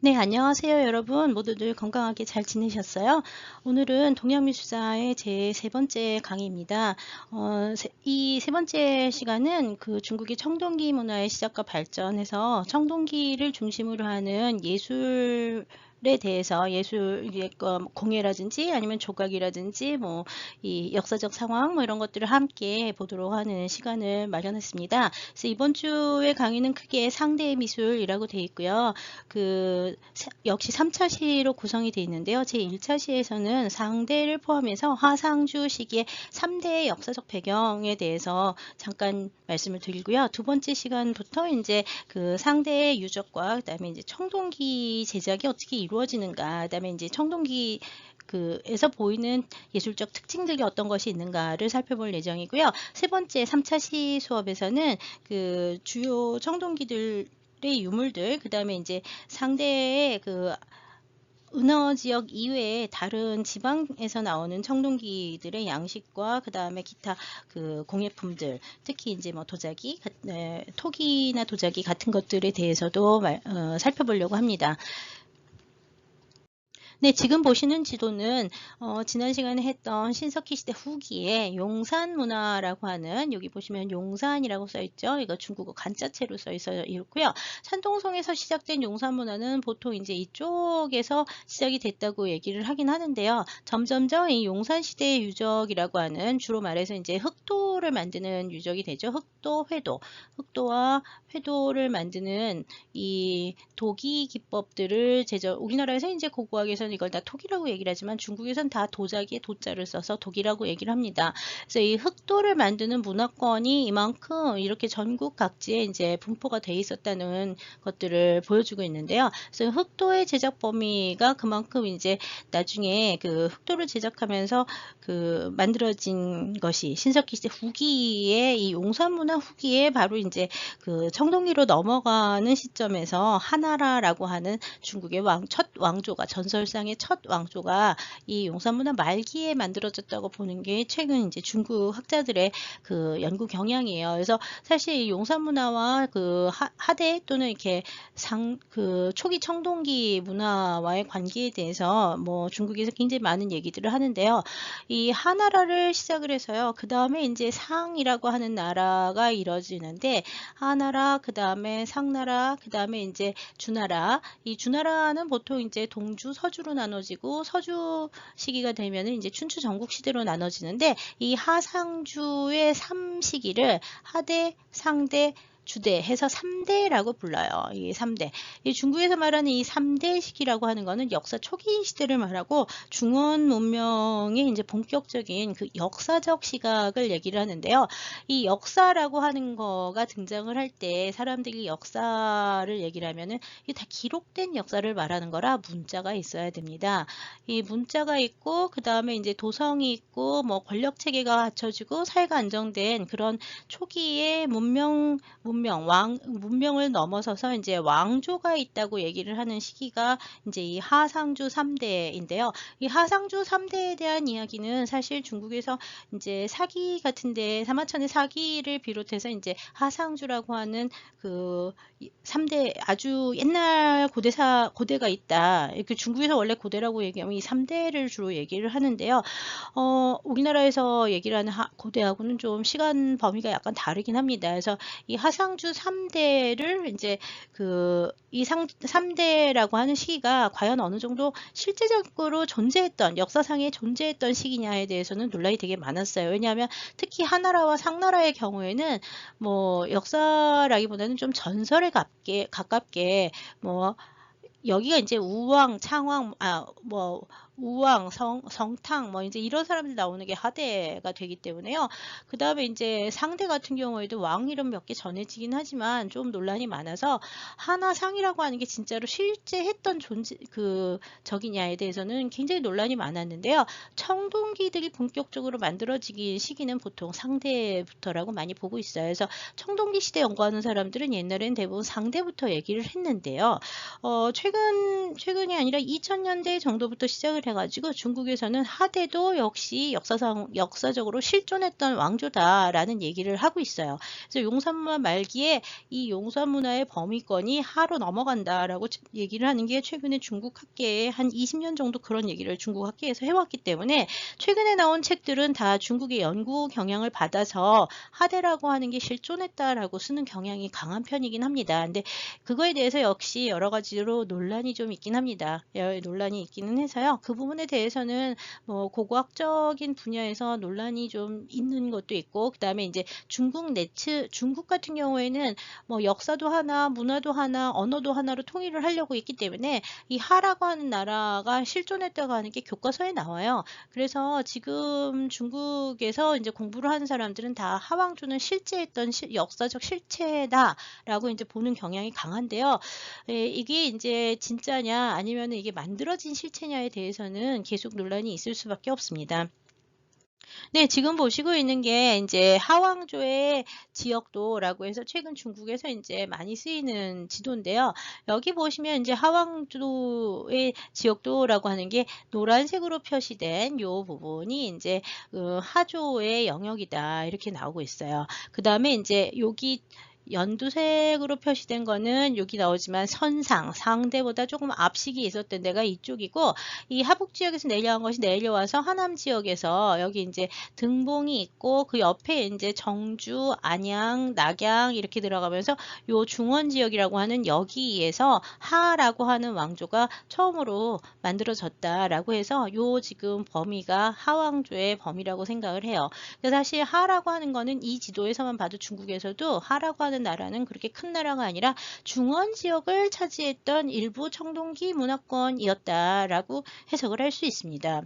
네, 안녕하세요, 여러분. 모두들 건강하게 잘 지내셨어요? 오늘은 동양미술사의 제 세 번째 강의입니다. 이 세 번째 시간은 그 중국의 청동기 문화의 시작과 발전해서 청동기를 중심으로 하는 예술에 대해서 예술의 공예라든지 아니면 조각이라든지 뭐 이 역사적 상황 뭐 이런 것들을 함께 보도록 하는 시간을 마련했습니다. 그래서 이번 주의 강의는 크게 상대의 미술이라고 되어 있고요. 역시 3차 시로 구성이 되어 있는데요. 제1차 시에서는 상대를 포함해서 하상주 시기의 3대의 역사적 배경에 대해서 잠깐 말씀을 드리고요. 두 번째 시간부터 이제 그 상대의 유적과 그다음에 이제 청동기 제작이 어떻게 이루어지는가, 그다음에 이제 청동기 에서 보이는 예술적 특징들이 어떤 것이 있는가를 살펴볼 예정이고요. 세 번째 3차 시 수업에서는 그 주요 청동기들 유물들, 그 다음에 이제 상대의 은어 지역 이외에 다른 지방에서 나오는 청동기들의 양식과 그 다음에 기타 공예품들, 특히 이제 뭐 도자기, 토기나 도자기 같은 것들에 대해서도 살펴보려고 합니다. 네, 지금 보시는 지도는 지난 시간에 했던 신석기 시대 후기에 용산 문화라고 하는, 여기 보시면 용산이라고 써 있죠. 이거 중국어 간자체로 써 있고요. 산동성에서 시작된 용산 문화는 보통 이제 이쪽에서 시작이 됐다고 얘기를 하긴 하는데요. 점점점 이 용산 시대의 유적이라고 하는, 주로 말해서 이제 흑도를 만드는 유적이 되죠. 흑도, 회도, 흑도와 회도를 만드는 이 도기 기법들을 우리나라에서 이제 고고학에서는 이걸 다 토기라고 얘기를 하지만 중국에서는 다 도자기에 도자를 써서 도기라고 얘기를 합니다. 그래서 이 흑도를 만드는 문화권이 이만큼 이렇게 전국 각지에 이제 분포가 돼 있었다는 것들을 보여주고 있는데요. 그래서 흑도의 제작 범위가 그만큼 이제 나중에 그 흑도를 제작하면서 만들어진 것이 신석기 시대 후기에, 이 용산문화 후기에 바로 이제 그 청동기로 넘어가는 시점에서 하나라라고 하는 중국의 첫 왕조가, 전설상의 첫 왕조가 이 용산문화 말기에 만들어졌다고 보는 게 최근 이제 중국 학자들의 그 연구 경향이에요. 그래서 사실 이 용산문화와 그 하대 또는 이렇게 초기 청동기 문화와의 관계에 대해서 뭐 중국에서 굉장히 많은 얘기들을 하는데요. 이 하나라를 시작을 해서요. 그 다음에 이제 상이라고 하는 나라가 이뤄지는데, 하나라, 그 다음에 상나라, 그 다음에 이제 주나라. 이 주나라는 보통 이제 동주, 서주로 나눠지고, 서주 시기가 되면은 이제 춘추 전국 시대로 나눠지는데, 이 하상주의 3시기를 하대, 상대, 주대 해서 3대라고 불러요. 이 3대. 이 중국에서 말하는 이 3대 시기라고 하는 거는 역사 초기 시대를 말하고, 중원 문명의 이제 본격적인 그 역사적 시각을 얘기를 하는데요. 이 역사라고 하는 거가 등장을 할 때 사람들이 역사를 얘기를 하면은 이게 다 기록된 역사를 말하는 거라 문자가 있어야 됩니다. 이 문자가 있고, 그 다음에 이제 도성이 있고, 뭐 권력 체계가 갖춰지고 사회가 안정된 그런 초기의 문명을 넘어서서 이제 왕조가 있다고 얘기를 하는 시기가 이제 이 하상주 3대인데요. 이 하상주 3대에 대한 이야기는 사실 중국에서 이제 사기 같은데, 사마천의 사기를 비롯해서 이제 하상주라고 하는 그 3대, 아주 옛날 고대가 있다. 이렇게 중국에서 원래 고대라고 얘기하면 이 3대를 주로 얘기를 하는데요. 우리나라에서 얘기를 하는 고대하고는 좀 시간 범위가 약간 다르긴 합니다. 그래서 이 하상주 3대를 이제 이 3대라고 하는 시기가 과연 어느 정도 실제적으로 역사상에 존재했던 시기냐에 대해서는 논란이 되게 많았어요. 왜냐하면 특히 하나라와 상나라의 경우에는 뭐 역사라기보다는 좀 전설에 가깝게 뭐 여기가 이제 우왕, 창왕, 우왕, 성탕, 뭐 이제 이런 사람들 나오는 게 하대가 되기 때문에요. 그 다음에 이제 상대 같은 경우에도 왕 이름 몇 개 전해지긴 하지만 좀 논란이 많아서 하나상이라고 하는 게 진짜로 실제 했던 적이냐에 대해서는 굉장히 논란이 많았는데요. 청동기들이 본격적으로 만들어지기 시기는 보통 상대부터라고 많이 보고 있어요. 그래서 청동기 시대 연구하는 사람들은 옛날엔 대부분 상대부터 얘기를 했는데요. 최근이 아니라 2000년대 정도부터 시작을 실존을 해가지고 중국에서는 하대도 역시 역사적으로 실존했던 왕조다라는 얘기를 하고 있어요. 그래서 용산문화 말기에 이 용산문화의 범위권이 하로 넘어간다라고 얘기를 하는 게 최근에 중국 학계에 한 20년 정도 그런 얘기를 중국 학계에서 해왔기 때문에 최근에 나온 책들은 다 중국의 연구 경향을 받아서 하대라고 하는 게 실존했다라고 쓰는 경향이 강한 편이긴 합니다. 근데 그거에 대해서 역시 여러 가지로 논란이 좀 있긴 합니다. 논란이 있기는 해서요. 그 부분에 대해서는 뭐 고고학적인 분야에서 논란이 좀 있는 것도 있고, 그 다음에 이제 중국 같은 경우에는 뭐 역사도 하나, 문화도 하나, 언어도 하나로 통일을 하려고 있기 때문에 이 하라고 하는 나라가 실존했다고 하는 게 교과서에 나와요. 그래서 지금 중국에서 이제 공부를 하는 사람들은 다 하왕조는 실제했던 역사적 실체다라고 이제 보는 경향이 강한데요. 이게 이제 진짜냐 아니면 이게 만들어진 실체냐에 대해서는 계속 논란이 있을 수밖에 없습니다. 네, 지금 보시고 있는 게 이제 하왕조의 지역도라고 해서 최근 중국에서 이제 많이 쓰이는 지도인데요. 여기 보시면 이제 하왕조의 지역도라고 하는 게 노란색으로 표시된 요 부분이 이제 하조의 영역이다 이렇게 나오고 있어요. 그 다음에 이제 여기 연두색으로 표시된 거는 여기 나오지만 상대보다 조금 압식이 있었던 데가 이쪽이고, 이 하북 지역에서 내려온 것이 내려와서 하남 지역에서 여기 이제 등봉이 있고 그 옆에 이제 정주, 안양, 낙양 이렇게 들어가면서 요 중원 지역이라고 하는 여기에서 하라고 하는 왕조가 처음으로 만들어졌다라고 해서 요 지금 범위가 하왕조의 범위라고 생각을 해요. 근데 사실 하라고 하는 거는 이 지도에서만 봐도 중국에서도 하라고 하는 나라는 그렇게 큰 나라가 아니라 중원 지역을 차지했던 일부 청동기 문화권이었다라고 해석을 할 수 있습니다.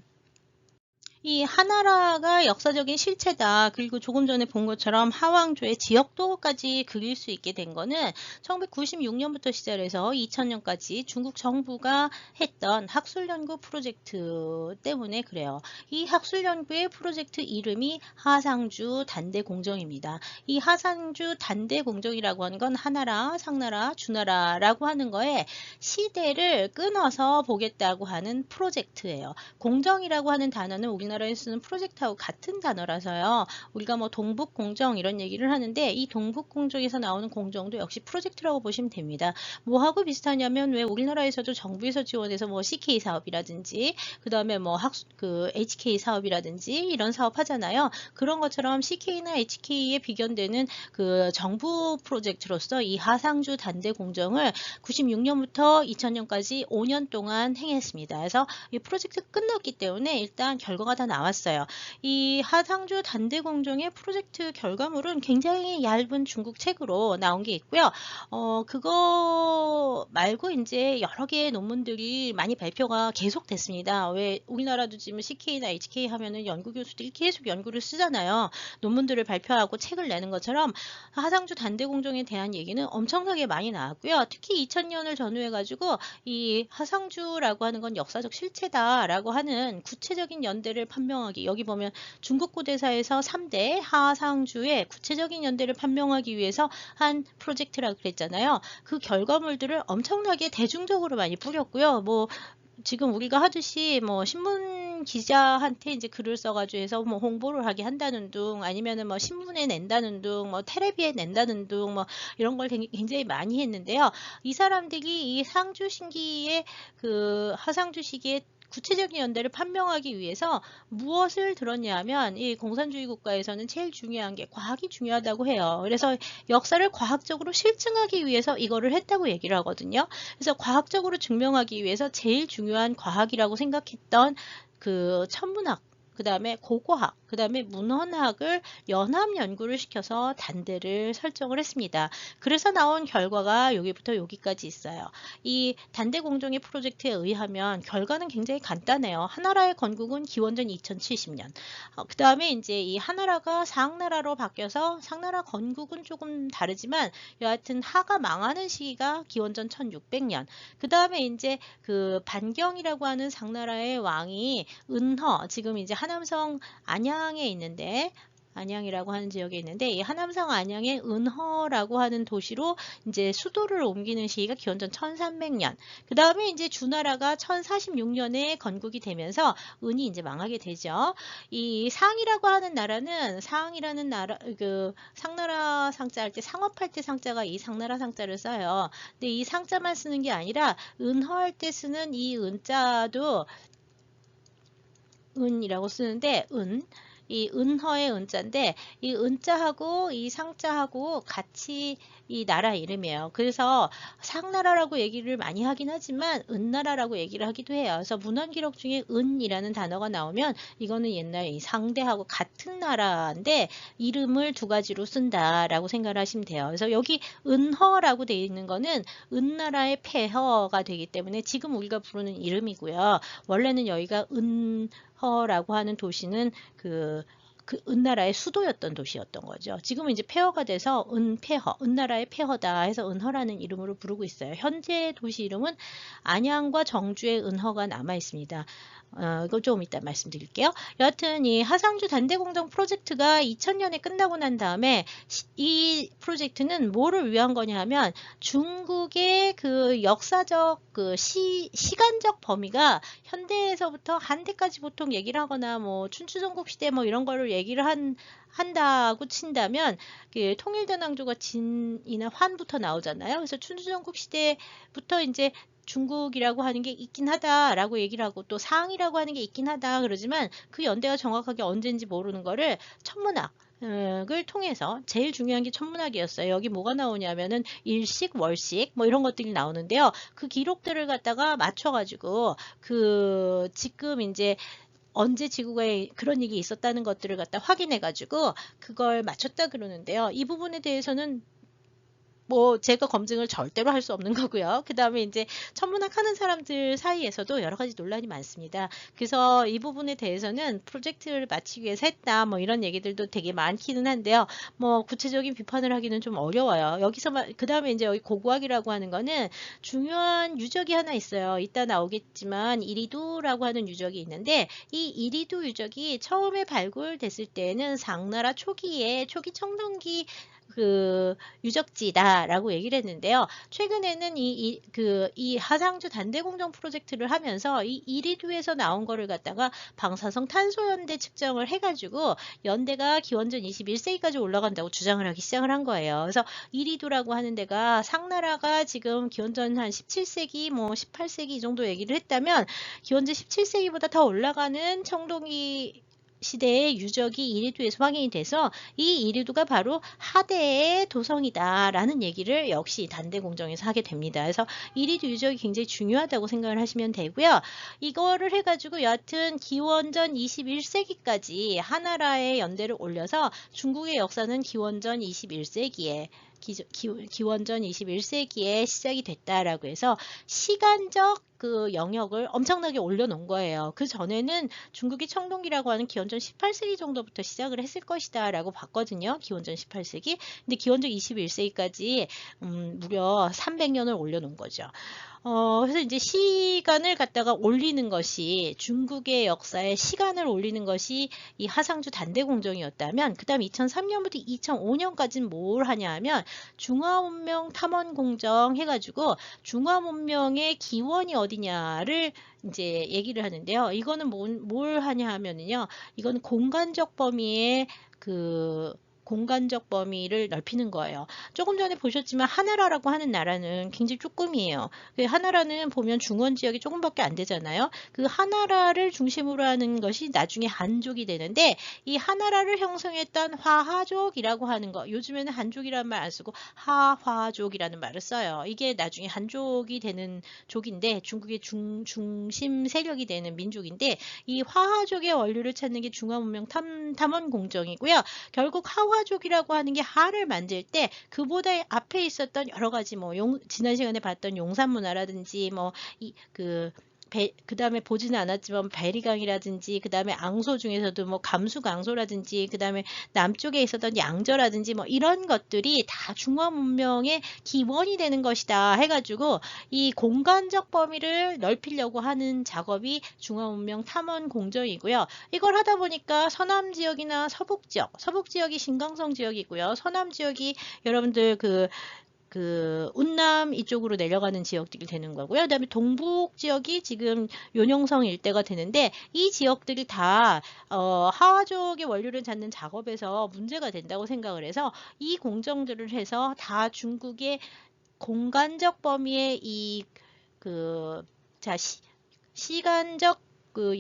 이 하나라가 역사적인 실체다. 그리고 조금 전에 본 것처럼 하왕조의 지역도까지 그릴 수 있게 된 거는 1996년부터 시작해서 2000년까지 중국 정부가 했던 학술연구 프로젝트 때문에 그래요. 이 학술연구의 프로젝트 이름이 하상주 단대공정입니다. 이 하상주 단대공정이라고 하는 건 하나라, 상나라, 주나라라고 하는 거에 시대를 끊어서 보겠다고 하는 프로젝트예요. 공정이라고 하는 단어는 우리나라에 쓰는 프로젝트하고 같은 단어라서요. 우리가 뭐 동북공정 이런 얘기를 하는데 이 동북공정에서 나오는 공정도 역시 프로젝트라고 보시면 됩니다. 뭐하고 비슷하냐면 왜 우리나라에서도 정부에서 지원해서 뭐 CK 사업이라든지 그 다음에 뭐 HK 사업이라든지 이런 사업 하잖아요. 그런 것처럼 CK나 HK에 비견되는 그 정부 프로젝트로서 이 하상주 단대 공정을 96년부터 2000년까지 5년 동안 행했습니다. 그래서 이 프로젝트 끝났기 때문에 일단 결과가 다 나왔어요. 이 하상주 단대공정의 프로젝트 결과물은 굉장히 얇은 중국 책으로 나온 게 있고요. 그거 말고 이제 여러 개의 논문들이 많이 발표가 계속 됐습니다. 왜 우리나라도 지금 CK나 HK 하면은 연구 교수들이 계속 연구를 쓰잖아요. 논문들을 발표하고 책을 내는 것처럼 하상주 단대공정에 대한 얘기는 엄청나게 많이 나왔고요. 특히 2000년을 전후해가지고 이 하상주라고 하는 건 역사적 실체다라고 하는 구체적인 연대를 판명하기, 여기 보면 중국 고대사에서 3대 하상주의 구체적인 연대를 판명하기 위해서 한 프로젝트라고 그랬잖아요. 그 결과물들을 엄청나게 대중적으로 많이 뿌렸고요. 뭐 지금 우리가 하듯이 뭐 신문 기자한테 이제 글을 써가지고 해서 뭐 홍보를 하게 한다는 둥, 아니면은 뭐 신문에 낸다는 둥, 뭐 텔레비에 낸다는 둥, 뭐 이런 걸 굉장히 많이 했는데요. 이 사람들이 이 상주신기의 그 하상주 시기에 구체적인 연대를 판명하기 위해서 무엇을 들었냐 하면 이 공산주의 국가에서는 제일 중요한 게 과학이 중요하다고 해요. 그래서 역사를 과학적으로 실증하기 위해서 이거를 했다고 얘기를 하거든요. 그래서 과학적으로 증명하기 위해서 제일 중요한 과학이라고 생각했던 그 천문학, 그 다음에 고고학, 그 다음에 문헌학을 연합 연구를 시켜서 단대를 설정을 했습니다. 그래서 나온 결과가 여기부터 여기까지 있어요. 이 단대 공정의 프로젝트에 의하면 결과는 굉장히 간단해요. 하나라의 건국은 기원전 2070년. 그 다음에 이제 이 하나라가 상나라로 바뀌어서 상나라 건국은 조금 다르지만 여하튼 하가 망하는 시기가 기원전 1600년. 그 다음에 이제 그 반경이라고 하는 상나라의 왕이 은허, 지금 이제 하남성 안양에 있는데 안양이라고 하는 지역에 있는데 이 하남성 안양의 은허라고 하는 도시로 이제 수도를 옮기는 시기가 기원전 1300년. 그 다음에 이제 주나라가 1046년에 건국이 되면서 은이 이제 망하게 되죠. 이 상이라고 하는 나라는 상이라는 나라 그 상나라 상자 할 때 상업할 때 상자가 이 상나라 상자를 써요. 근데 이 상자만 쓰는 게 아니라 은허할 때 쓰는 이 은자도 은이라고 쓰는데 이 은허의 은자인데 이 은자하고 이 상자하고 같이 이 나라 이름이에요. 그래서 상나라라고 얘기를 많이 하긴 하지만 은나라라고 얘기를 하기도 해요. 그래서 문헌 기록 중에 은이라는 단어가 나오면 이거는 옛날 이 상대하고 같은 나라인데 이름을 두 가지로 쓴다라고 생각을 하시면 돼요. 그래서 여기 은허라고 되어 있는 거는 은나라의 폐허가 되기 때문에 지금 우리가 부르는 이름이고요. 원래는 여기가 은허라고 하는 도시는 그 은나라의 수도였던 도시였던 거죠. 지금은 이제 폐허가 돼서 은폐허, 은나라의 폐허다 해서 은허라는 이름으로 부르고 있어요. 현재 도시 이름은 안양과 정주의 은허가 남아 있습니다. 이거 좀 이따 말씀드릴게요. 여하튼 이 하상주 단대공정 프로젝트가 2000년에 끝나고 난 다음에 이 프로젝트는 뭐를 위한 거냐 하면 중국의 그 역사적 그 시간적 범위가 현대에서부터 한때까지 보통 얘기를 하거나 뭐 춘추전국 시대 뭐 이런 거를 얘기를 한다고 친다면 그 통일대왕조가 진이나 환부터 나오잖아요. 그래서 춘추전국 시대부터 이제 중국이라고 하는 게 있긴 하다라고 얘기를 하고 또 상이라고 하는 게 있긴 하다 그러지만 그 연대가 정확하게 언제인지 모르는 거를 천문학 을 통해서 제일 중요한 게 천문학이었어요. 여기 뭐가 나오냐면은 일식, 월식 뭐 이런 것들이 나오는데요. 그 기록들을 갖다가 맞춰가지고 그 지금 이제 언제 지구에 그런 일이 있었다는 것들을 갖다 확인해가지고 그걸 맞췄다 그러는데요. 이 부분에 대해서는 뭐 제가 검증을 절대로 할 수 없는 거고요. 그 다음에 이제 천문학 하는 사람들 사이에서도 여러 가지 논란이 많습니다. 그래서 이 부분에 대해서는 프로젝트를 마치기 위해서 했다 뭐 이런 얘기들도 되게 많기는 한데요. 뭐 구체적인 비판을 하기는 좀 어려워요. 여기서 그 다음에 이제 여기 고고학이라고 하는 거는 중요한 유적이 하나 있어요. 이따 나오겠지만 이리두라고 하는 유적이 있는데 이 이리두 유적이 처음에 발굴됐을 때는 상나라 초기 청동기 그 유적지다라고 얘기를 했는데요. 최근에는 이 하상주 단대공정 프로젝트를 하면서 이 이리두에서 나온 거를 갖다가 방사성 탄소연대 측정을 해가지고 연대가 기원전 21세기까지 올라간다고 주장을 하기 시작을 한 거예요. 그래서 이리두라고 하는 데가 상나라가 지금 기원전 한 17세기 뭐 18세기 이 정도 얘기를 했다면 기원전 17세기보다 더 올라가는 청동기 시대의 유적이 이리두에서 확인이 돼서 이 이리두가 바로 하대의 도성이다라는 얘기를 역시 단대공정에서 하게 됩니다. 그래서 이리두 유적이 굉장히 중요하다고 생각을 하시면 되고요. 이거를 해가지고 여하튼 기원전 21세기까지 하나라의 연대를 올려서 중국의 역사는 기원전 21세기에 기원전 21세기에 시작이 됐다라고 해서 시간적 그 영역을 엄청나게 올려놓은 거예요. 그 전에는 중국이 청동기라고 하는 기원전 18세기 정도부터 시작을 했을 것이다 라고 봤거든요. 기원전 18세기. 근데 기원전 21세기까지 무려 300년을 올려놓은 거죠. 그래서 이제 시간을 갖다가 올리는 것이 중국의 역사에 시간을 올리는 것이 이 하상주 단대공정이었다면 그 다음 2003년부터 2005년까지는 뭘 하냐 하면 중화문명 탐험공정 해가지고 중화문명의 기원이 어디냐를 이제 얘기를 하는데요. 이거는 뭘 하냐 하면은요. 이거는 공간적 범위의 공간적 범위를 넓히는 거예요. 조금 전에 보셨지만 하나라라고 하는 나라는 굉장히 조금이에요. 하나라는 보면 중원 지역이 조금밖에 안 되잖아요. 그 하나라를 중심으로 하는 것이 나중에 한족이 되는데 이 하나라를 형성했던 화하족이라고 하는 거 요즘에는 한족이라는 말 안 쓰고 하화족이라는 말을 써요. 이게 나중에 한족이 되는 족인데 중국의 중심 세력이 되는 민족인데 이 화하족의 원류를 찾는 게 중화문명 탐험 공정이고요. 결국 하화족이라고 하는 게 하를 만들 때 그보다 앞에 있었던 여러 가지 뭐 지난 시간에 봤던 용산 문화라든지 뭐 그 다음에 보지는 않았지만 베리강이라든지, 그 다음에 앙소 중에서도 뭐 감수강소라든지, 그 다음에 남쪽에 있었던 양저라든지 뭐 이런 것들이 다 중화 문명의 기원이 되는 것이다 해가지고 이 공간적 범위를 넓히려고 하는 작업이 중화 문명 탐험 공정이고요. 이걸 하다 보니까 서남 지역이나 서북 지역이 신강성 지역이고요. 서남 지역이 여러분들 운남 이쪽으로 내려가는 지역들이 되는 거고요. 그다음에 동북 지역이 지금 요령성 일대가 되는데, 이 지역들이 다 하와족의 원료를 찾는 작업에서 문제가 된다고 생각을 해서 이 공정들을 해서 다 중국의 공간적 범위의 시간적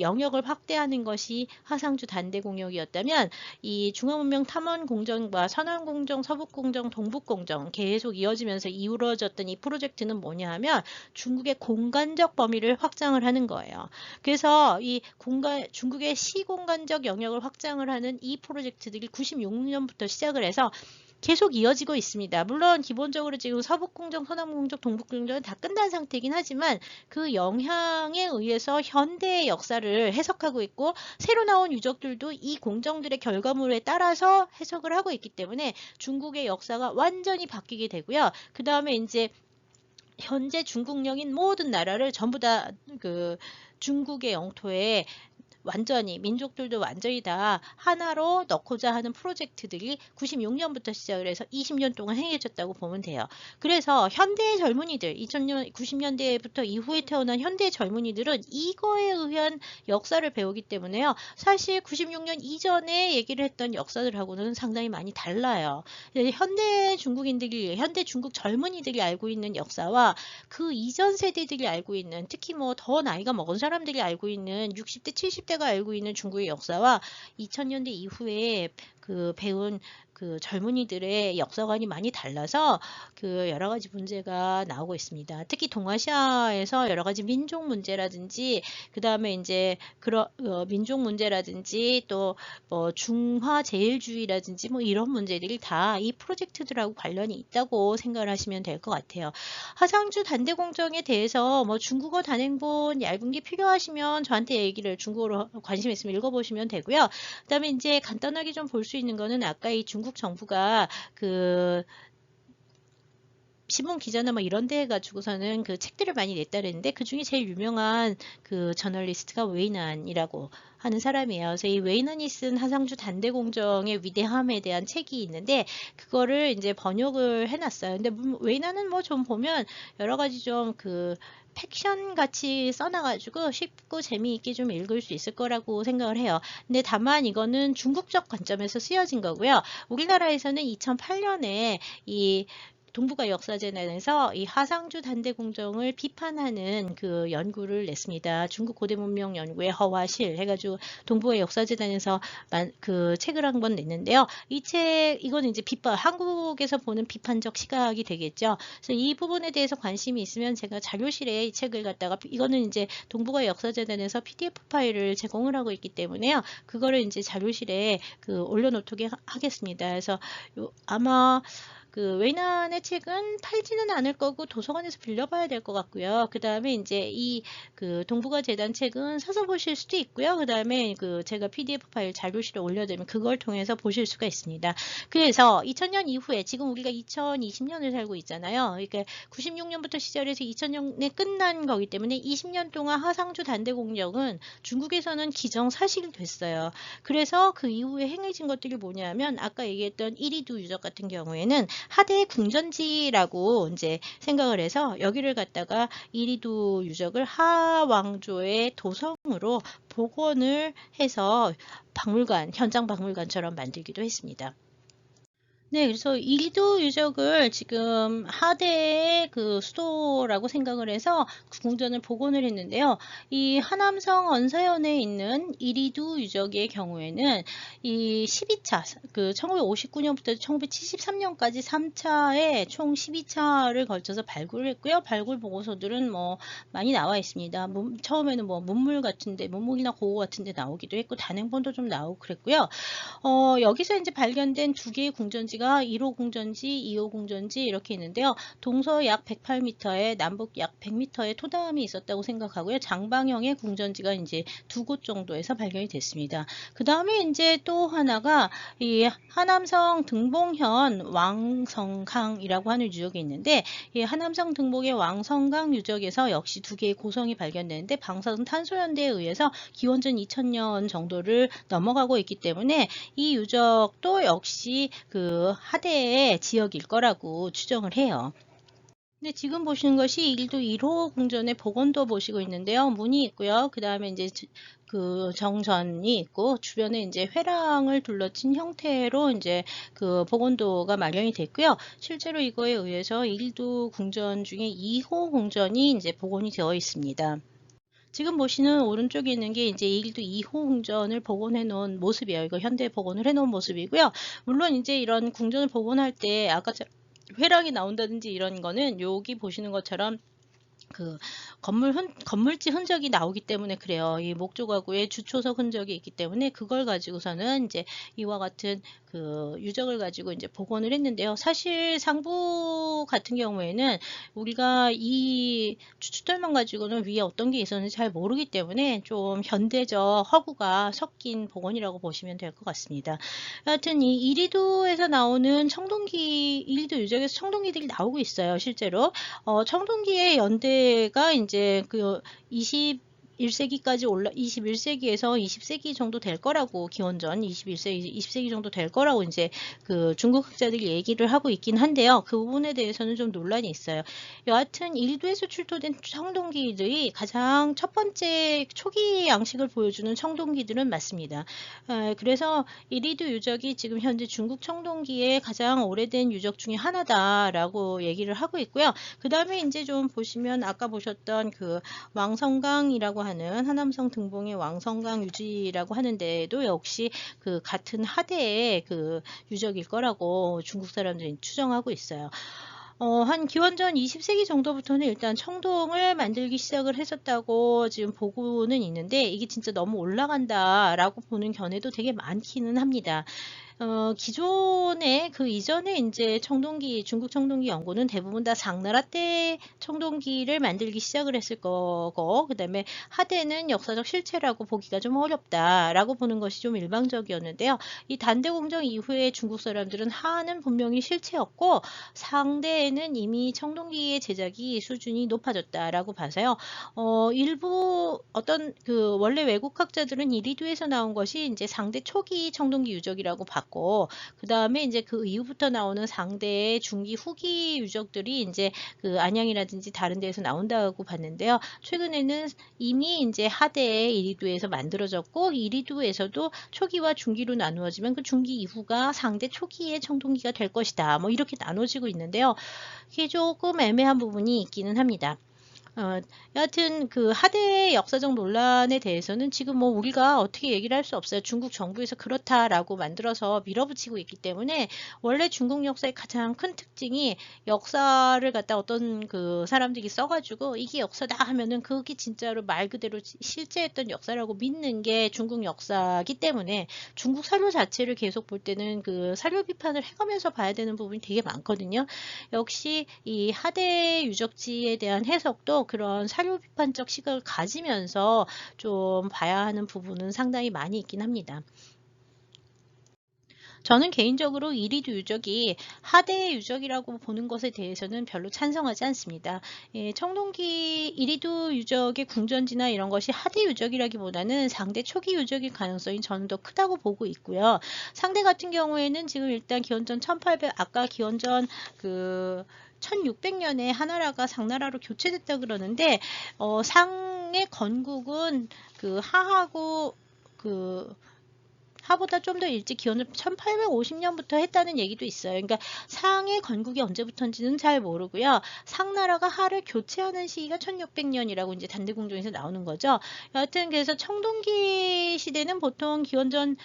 영역을 확대하는 것이 하상주 단대 공역이었다면, 이 중화문명 탐험 공정과 선암 공정, 서북 공정, 동북 공정 계속 이어지면서 이루어졌던 이 프로젝트는 뭐냐 하면 중국의 공간적 범위를 확장을 하는 거예요. 그래서 중국의 시공간적 영역을 확장을 하는 이 프로젝트들이 96년부터 시작을 해서 계속 이어지고 있습니다. 물론 기본적으로 지금 서북공정, 서남공정, 동북공정은 다 끝난 상태이긴 하지만 그 영향에 의해서 현대의 역사를 해석하고 있고, 새로 나온 유적들도 이 공정들의 결과물에 따라서 해석을 하고 있기 때문에 중국의 역사가 완전히 바뀌게 되고요. 그 다음에 이제 현재 중국령인 모든 나라를 전부 다 중국의 영토에 완전히 민족들도 완전히 다 하나로 넣고자 하는 프로젝트들이 96년부터 시작을 해서 20년 동안 행해졌다고 보면 돼요. 그래서 현대의 젊은이들, 90년대부터 이후에 태어난 현대의 젊은이들은 이거에 의한 역사를 배우기 때문에요. 사실 96년 이전에 얘기를 했던 역사들하고는 상당히 많이 달라요. 현대 중국 젊은이들이 알고 있는 역사와 그 이전 세대들이 알고 있는, 특히 뭐 더 나이가 먹은 사람들이 알고 있는 60대, 70대가 알고 있는 중국의 역사와 2000년대 이후에 배운 젊은이들의 역사관이 많이 달라서 여러 가지 문제가 나오고 있습니다. 특히 동아시아에서 여러 가지 민족 문제라든지, 그 다음에 이제 민족 문제라든지, 또 뭐 중화 제일주의라든지 뭐 이런 문제들이 다 이 프로젝트들하고 관련이 있다고 생각을 하시면 될 것 같아요. 하상주 단대 공정에 대해서 뭐 중국어 단행본 얇은 게 필요하시면 저한테 얘기를, 중국어로 관심 있으면 읽어보시면 되고요. 그 다음에 이제 간단하게 좀 볼 수 있는 거는, 아까 이 중국 정부가 신문 기자나 뭐 이런 데 해가지고서는 책들을 많이 냈다 그랬는데, 그 중에 제일 유명한 저널리스트가 웨이난이라고 하는 사람이에요. 그래서 이 웨이난이 쓴 하상주 단대 공정의 위대함에 대한 책이 있는데, 그거를 이제 번역을 해놨어요. 근데 웨이난은 뭐 좀 보면 여러 가지 좀 팩션 같이 써놔가지고 쉽고 재미있게 좀 읽을 수 있을 거라고 생각을 해요. 근데 다만 이거는 중국적 관점에서 쓰여진 거고요. 우리나라에서는 2008년에 이 동북아 역사재단에서 이 하상주 단대 공정을 비판하는 연구를 냈습니다. 중국 고대 문명 연구의 허화실 해가지고 동북아 역사재단에서 책을 한 권 냈는데요. 이거는 이제 한국에서 보는 비판적 시각이 되겠죠. 그래서 이 부분에 대해서 관심이 있으면 제가 자료실에 이 책을 갖다가, 이거는 이제 동북아 역사재단에서 PDF 파일을 제공을 하고 있기 때문에요. 그거를 이제 자료실에 올려놓도록 하겠습니다. 그래서 아마 웨이난의 책은 팔지는 않을 거고 도서관에서 빌려봐야 될 것 같고요. 그 다음에 이제 이 동북아 재단 책은 사서 보실 수도 있고요. 그 다음에 제가 PDF 파일 자료실에 올려드리면 그걸 통해서 보실 수가 있습니다. 그래서 2000년 이후에, 지금 우리가 2020년을 살고 있잖아요. 그러니까 96년부터 시작해서 2000년에 끝난 거기 때문에 20년 동안 하상주 단대 공정은 중국에서는 기정사실이 됐어요. 그래서 그 이후에 행해진 것들이 뭐냐면, 아까 얘기했던 이리두 유적 같은 경우에는 하대 궁전지라고 이제 생각을 해서, 여기를 갖다가 이리두 유적을 하왕조의 도성으로 복원을 해서 현장 박물관처럼 만들기도 했습니다. 네, 그래서 이리두 유적을 지금 하대의 수도라고 생각을 해서 궁전을 복원을 했는데요. 이 하남성 언사연에 있는 이리두 유적의 경우에는 이 12차, 1959년부터 1973년까지 3차에 총 12차를 걸쳐서 발굴을 했고요. 발굴 보고서들은 뭐 많이 나와 있습니다. 처음에는 뭐 문물이나 고고 같은데 나오기도 했고, 단행본도 좀 나오고 그랬고요. 여기서 이제 발견된 두 개의 궁전지가 궁전지가 1호 궁전지, 2호 궁전지 이렇게 있는데요. 동서 약 108m에 남북 약 100m의 토담이 있었다고 생각하고요. 장방형의 궁전지가 이제 2곳 정도에서 발견이 됐습니다. 그 다음에 이제 또 하나가 이 하남성 등봉현 왕성강이라고 하는 유적이 있는데, 이 하남성 등봉의 왕성강 유적에서 역시 2개의 고성이 발견되는데 방사선탄소연대에 의해서 기원전 2000년 정도를 넘어가고 있기 때문에 이 유적도 역시 그 하대의 지역일 거라고 추정을 해요. 근데 지금 보시는 것이 1호 궁전의 복원도 보시고 있는데요. 문이 있고요. 그 다음에 이제 그 정전이 있고 주변에 이제 회랑을 둘러친 형태로 이제 그 복원도가 마련이 됐고요. 실제로 이거에 의해서 1도 궁전 중에 2호 궁전이 이제 복원이 되어 있습니다. 지금 보시는 오른쪽에 있는 게 이제 1도 2호 궁전을 복원해 놓은 모습이에요. 이거 현대 복원을 해 놓은 모습이고요. 물론 이제 이런 궁전을 복원할 때 아까 회랑이 나온다든지 이런 거는 여기 보시는 것처럼 그 건물지 흔적이 나오기 때문에 그래요. 이 목조가구의 주초석 흔적이 있기 때문에 그걸 가지고서는 이제 이와 같은 그 유적을 가지고 이제 복원을 했는데요. 사실 상부 같은 경우에는 우리가 이 주춧돌만 가지고는 위에 어떤 게 있었는지 잘 모르기 때문에 좀 현대적 허구가 섞인 복원이라고 보시면 될 것 같습니다. 하여튼 이 이리도에서 나오는 청동기, 이리도 유적에서 청동기들이 나오고 있어요. 실제로 청동기의 연대가 이제 그 21세기까지 21세기에서 20세기 정도 될 거라고, 기원전 21세기, 20세기 정도 될 거라고 이제 그 중국 학자들이 얘기를 하고 있긴 한데요. 그 부분에 대해서는 좀 논란이 있어요. 여하튼 일도에서 출토된 청동기들이 가장 첫 번째 초기 양식을 보여주는 청동기들은 맞습니다. 그래서 이리도 유적이 지금 현재 중국 청동기의 가장 오래된 유적 중에 하나다라고 얘기를 하고 있고요. 그 다음에 이제 좀 보시면 아까 보셨던 그 왕성강이라고 하는 하남성 등봉의 왕성강 유지라고 하는데도 역시 그 같은 하대의 그 유적일 거라고 중국 사람들이 추정하고 있어요. 한 기원전 20세기 정도부터는 일단 청동을 만들기 시작을 했었다고 지금 보고는 있는데 이게 진짜 너무 올라간다라고 보는 견해도 되게 많기는 합니다. 기존에 그 이전에 이제 청동기, 중국 청동기 연구는 대부분 다 당나라 때 청동기를 만들기 시작을 했을 거고, 그 다음에 하대는 역사적 실체라고 보기가 좀 어렵다라고 보는 것이 좀 일반적이었는데요. 이 단대공정 이후에 중국 사람들은 하는 분명히 실체였고 상대에는 이미 청동기의 제작이 수준이 높아졌다라고 봐서요. 일부 어떤 그 원래 외국학자들은 이리두에서 나온 것이 이제 상대 초기 청동기 유적이라고 봤고, 그 다음에 이제 그 이후부터 나오는 상대의 중기 후기 유적들이 이제 그 안양이라든지 다른 데에서 나온다고 봤는데요. 최근에는 이미 이제 하대의 이리두에서 만들어졌고, 이리두에서도 초기와 중기로 나누어지면 그 중기 이후가 상대 초기의 청동기가 될 것이다. 뭐 이렇게 나눠지고 있는데요. 이게 조금 애매한 부분이 있기는 합니다. 여하튼 그 하대의 역사적 논란에 대해서는 지금 뭐 우리가 어떻게 얘기를 할 수 없어요. 중국 정부에서 그렇다라고 만들어서 밀어붙이고 있기 때문에 원래 중국 역사의 가장 큰 특징이 역사를 갖다 어떤 그 사람들이 써가지고 이게 역사다 하면은 그게 진짜로 말 그대로 실제했던 역사라고 믿는 게 중국 역사이기 때문에 중국 사료 자체를 계속 볼 때는 그 사료 비판을 해가면서 봐야 되는 부분이 되게 많거든요. 역시 이 하대 유적지에 대한 해석도 그런 사료 비판적 시각을 가지면서 좀 봐야 하는 부분은 상당히 많이 있긴 합니다. 저는 개인적으로 이리두 유적이 하대의 유적이라고 보는 것에 대해서는 별로 찬성하지 않습니다. 청동기 이리두 유적의 궁전지나 이런 것이 하대 유적이라기보다는 상대 초기 유적일 가능성이 저는 더 크다고 보고 있고요. 상대 같은 경우에는 지금 일단 기원전 1800, 아까 기원전 그 1600년에 하나라가 상나라로 교체됐다 그러는데 상의 건국은 그 하하고 그 하보다 좀 더 일찍 기원을 1850년부터 했다는 얘기도 있어요. 그러니까 상의 건국이 언제부터인지는 잘 모르고요. 상나라가 하를 교체하는 시기가 1600년이라고 이제 단대공정에서 나오는 거죠. 여하튼 그래서 청동기 시대는 보통 기원전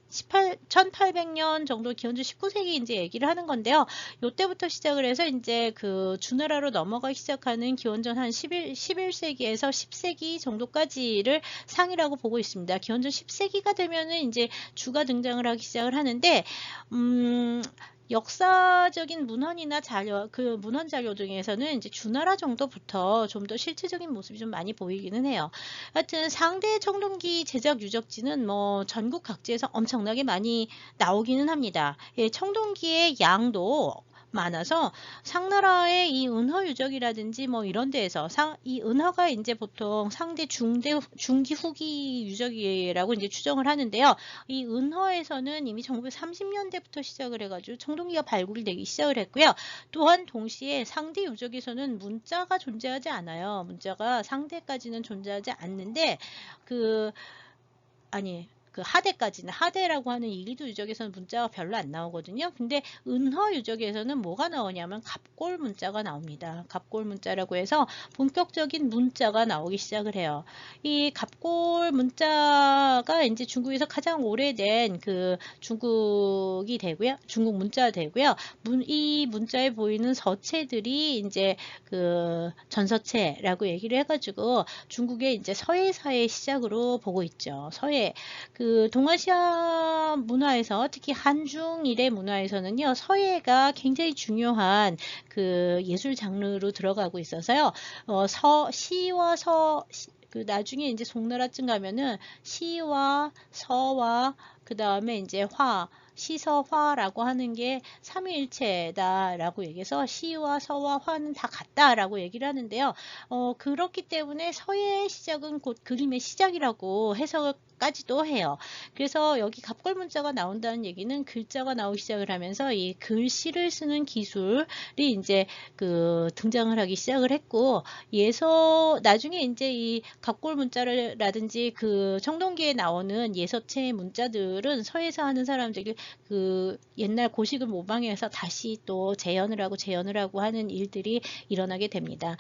1800년 정도, 기원전 19세기 이제 얘기를 하는 건데요. 요때부터 시작을 해서 이제 그 주나라로 넘어가기 시작하는 기원전 한 11세기에서 10세기 정도까지를 상이라고 보고 있습니다. 기원전 10세기가 되면은 이제 주가 등장을 하기 시작을 하는데, 역사적인 문헌이나 자료, 그 문헌 자료 중에서는 이제 주나라 정도부터 좀 더 실체적인 모습이 좀 많이 보이기는 해요. 하여튼 상대 청동기 제작 유적지는 뭐 전국 각지에서 엄청나게 많이 나오기는 합니다. 예, 청동기의 양도 많아서 상나라의 이 은허 유적이라든지 뭐 이런 데에서 이 은허가 이제 보통 상대 중기 후기 유적이라고 이제 추정을 하는데요. 이 은허에서는 이미 1930년대부터 시작을 해가지고 청동기가 발굴되기 시작을 했고요. 또한 동시에 상대 유적에서는 문자가 존재하지 않아요. 문자가 상대까지는 존재하지 않는데 그 하대까지는, 하대라고 하는 이리도 유적에서는 문자가 별로 안 나오거든요. 근데 은허 유적에서는 뭐가 나오냐면 갑골 문자가 나옵니다. 갑골 문자라고 해서 본격적인 문자가 나오기 시작을 해요. 이 갑골 문자가 이제 중국에서 가장 오래된 그 중국이 되고요. 중국 문자 되고요. 이 문자에 보이는 서체들이 이제 그 전서체라고 얘기를 해가지고 중국의 이제 서예사의 시작으로 보고 있죠. 서예. 그 동아시아 문화에서 특히 한중일의 문화에서는요, 서예가 굉장히 중요한 그 예술 장르로 들어가고 있어서요. 시와 그 나중에 이제 송나라쯤 가면은 시와 서와 그 다음에 이제 시서화라고 하는 게 삼위일체다라고 얘기해서 시와 서와 화는 다 같다라고 얘기를 하는데요. 그렇기 때문에 서예의 시작은 곧 그림의 시작이라고 해석까지도 해요. 그래서 여기 갑골 문자가 나온다는 얘기는 글자가 나오기 시작을 하면서 이 글씨를 쓰는 기술이 이제 그 등장을 하기 시작을 했고, 나중에 이제 이 갑골 문자라든지 그 청동기에 나오는 예서체 문자들은 서예사 하는 사람들이 그 옛날 고식을 모방해서 다시 또 재현을 하고 하는 일들이 일어나게 됩니다.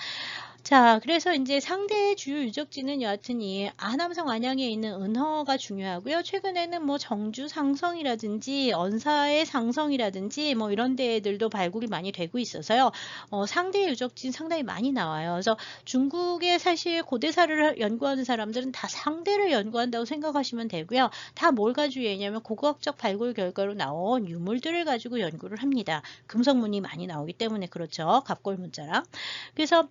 자, 그래서 이제 상대 주요 유적지는 여하튼 이 하남성 안양에 있는 은허가 중요하고요. 최근에는 뭐 정주 상성이라든지 언사의 상성이라든지 뭐 이런 데들도 발굴이 많이 되고 있어서요. 상대 유적지는 상당히 많이 나와요. 그래서 중국의 사실 고대사를 연구하는 사람들은 다 상대를 연구한다고 생각하시면 되고요. 다 뭘 가지고 얘기냐면 고고학적 발굴 결과로 나온 유물들을 가지고 연구를 합니다. 금속문이 많이 나오기 때문에 그렇죠. 갑골 문자랑. 그래서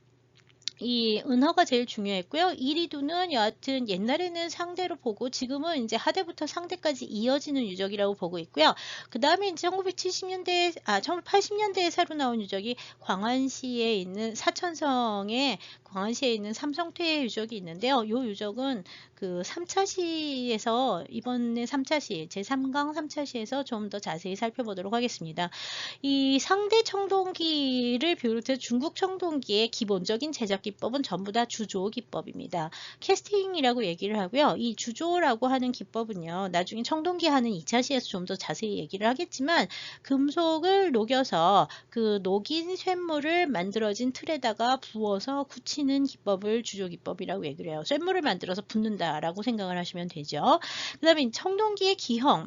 이 은허가 제일 중요했고요. 이리두는 여하튼 옛날에는 상대로 보고 지금은 이제 하대부터 상대까지 이어지는 유적이라고 보고 있고요. 그 다음에 이제 1980년대에 새로 나온 유적이 광안시에 있는 광안시에 있는 삼성퇴 유적이 있는데요. 이 유적은 그 3차시에서 이번에 3차시 제3강 3차시에서 좀 더 자세히 살펴보도록 하겠습니다. 이 상대 청동기를 비롯해 중국 청동기의 기본적인 제작 기법은 전부 다 주조 기법입니다. 캐스팅이라고 얘기를 하고요. 이 주조라고 하는 기법은요. 나중에 청동기 하는 2차시에서 좀 더 자세히 얘기를 하겠지만 금속을 녹여서 그 녹인 쇳물을 만들어진 틀에다가 부어서 굳히는 기법을 주조 기법이라고 얘기를 해요. 쇳물을 만들어서 붓는다라고 생각을 하시면 되죠. 그 다음에 청동기의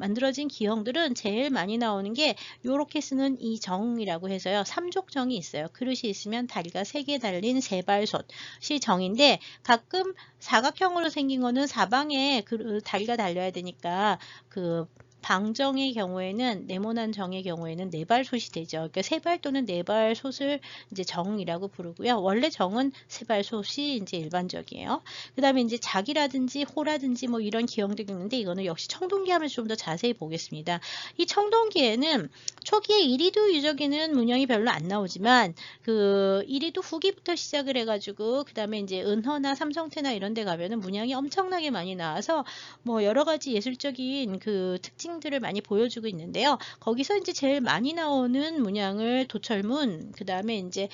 만들어진 기형들은 제일 많이 나오는 게 요렇게 쓰는 이 정이라고 해서요. 삼족정이 있어요. 그릇이 있으면 다리가 3개 달린 세발솥이 정인데 가끔 사각형으로 생긴 거는 사방에 다리가 달려야 되니까 그 방정의 경우에는 네모난 정의 경우에는 네발솥이 되죠. 그러니까 세발 또는 네발솥을 이제 정이라고 부르고요. 원래 정은 세발솥이 이제 일반적이에요. 그 다음에 이제 작이라든지 호라든지 뭐 이런 기형들이 있는데 이거는 역시 청동기 하면서 좀 더 자세히 보겠습니다. 이 청동기에는 초기에 이리두 유적에는 문양이 별로 안 나오지만 그 이리두 후기부터 시작을 해가지고 그 다음에 이제 은허나 삼성태나 이런 데 가면은 문양이 엄청나게 많이 나와서 뭐 여러 가지 예술적인 그 특징들을 많이 보여주고 있는데요. 거기서 이제 제일 많이 나오는 문양을 도철문, 그 다음에 이제